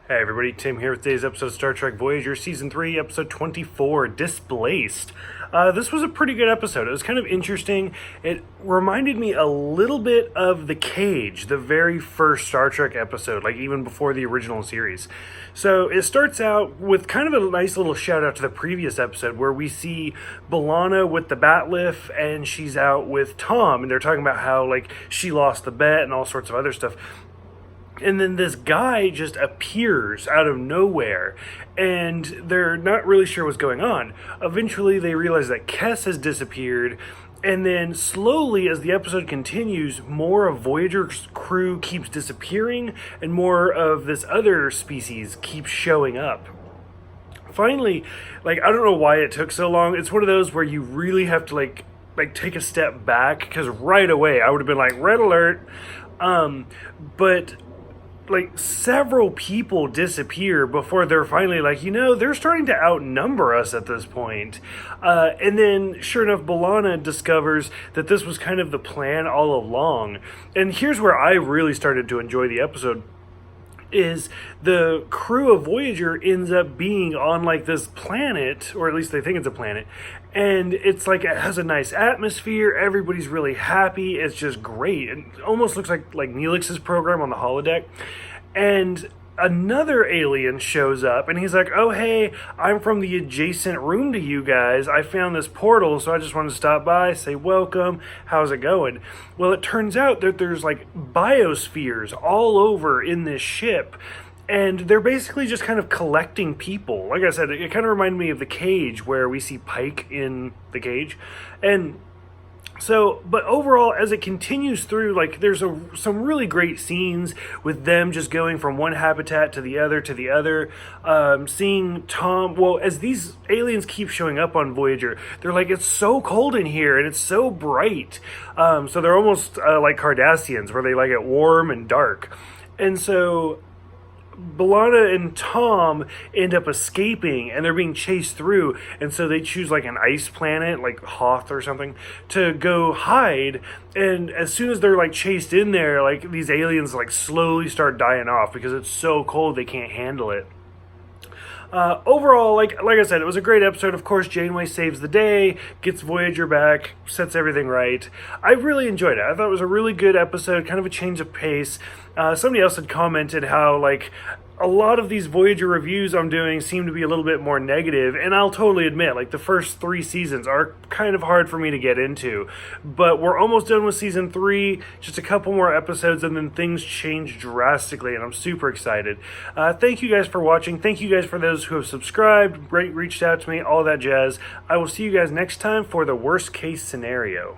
Hey everybody, Tim here with today's episode of Star Trek Voyager, Season 3, Episode 24, Displaced. This was a pretty good episode. It was kind of interesting. It reminded me a little bit of The Cage, the very first Star Trek episode, like even before the original series. So it starts out with kind of a nice little shout out to the previous episode where we see B'Elanna with the bat lift and she's out with Tom, and they're talking about how like she lost the bet and all sorts of other stuff. And then this guy just appears out of nowhere, and they're not really sure what's going on. Eventually, they realize that Kes has disappeared, and then slowly, as the episode continues, more of Voyager's crew keeps disappearing, and more of this other species keeps showing up. Finally, like, I don't know why it took so long. It's one of those where you really have to, like take a step back, because right away, I would have been like, red alert. But like several people disappear before they're finally like, they're starting to outnumber us at this point. And then sure enough, B'Elanna discovers that this was kind of the plan all along. And here's where I really started to enjoy the episode. Is the crew of Voyager ends up being on like this planet, or at least they think it's a planet, and it's like it has a nice atmosphere, everybody's really happy, it's just great. It almost looks like Neelix's program on the holodeck. And another alien shows up and he's like, oh hey, I'm from the adjacent room to you guys, I found this portal, so I just wanted to stop by, say welcome, how's it going? Well, it turns out that there's like biospheres all over in this ship, and they're basically just kind of collecting people. Like I said, it kind of reminded me of The Cage, where we see Pike in The Cage. And so, but overall, as it continues through, like, there's some really great scenes with them just going from one habitat to the other, seeing Tom, well, as these aliens keep showing up on Voyager, they're like, it's so cold in here, and it's so bright, so they're almost like Cardassians, where they like it warm and dark, and so B'Elanna and Tom end up escaping, and they're being chased through, and so they choose like an ice planet, like Hoth or something, to go hide. And as soon as they're like chased in there, like these aliens like slowly start dying off because it's so cold they can't handle it. Overall, like I said, it was a great episode. Of course, Janeway saves the day, gets Voyager back, sets everything right. I really enjoyed it. I thought it was a really good episode, kind of a change of pace. Somebody else had commented how, like, a lot of these Voyager reviews I'm doing seem to be a little bit more negative, and I'll totally admit, like, the first 3 seasons are kind of hard for me to get into, but we're almost done with season 3, just a couple more episodes, and then things change drastically, and I'm super excited. Thank you guys for watching. Thank you guys for those who have subscribed, reached out to me, all that jazz. I will see you guys next time for the worst case scenario.